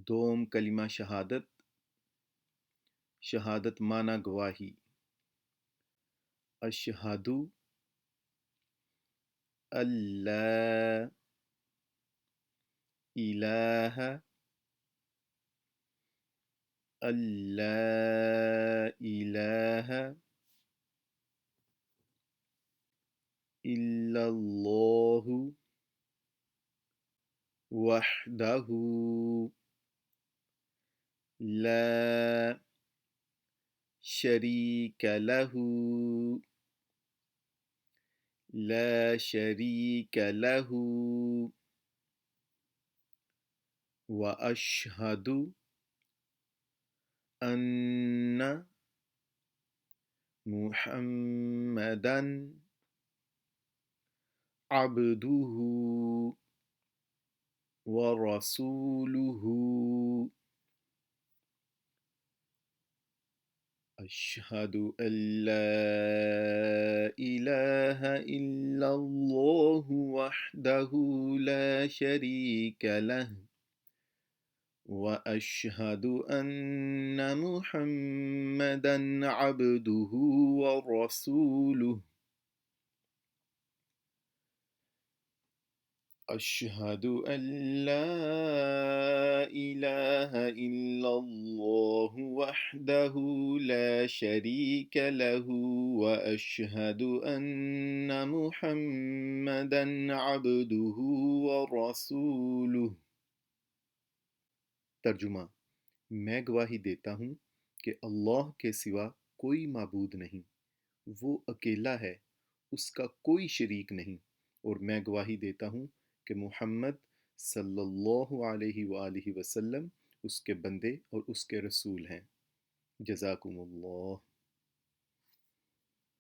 دوم کلمہ شہادت، شہادت معنی گواہی. اشہدو اللہ الہ اللہ الہ الا اللہ وحدہ لا شریک لہ لا شریک لہ واشہد ان محمدا عبدہ ورسولہ. أشهد أن لا إله إلا الله وحده لا شريك له وأشهد أن محمدا عبده ورسوله. أشهد أن لا إله إلا الله وحده لا شريك له وأشهد أن محمدا عبده ورسوله. ترجمہ: میں گواہی دیتا ہوں کہ اللہ کے سوا کوئی معبود نہیں، وہ اکیلا ہے، اس کا کوئی شریک نہیں، اور میں گواہی دیتا ہوں کہ محمد صلی اللہ علیہ وآلہ وسلم اس کے بندے اور اس کے رسول ہیں. جزاکم اللہ.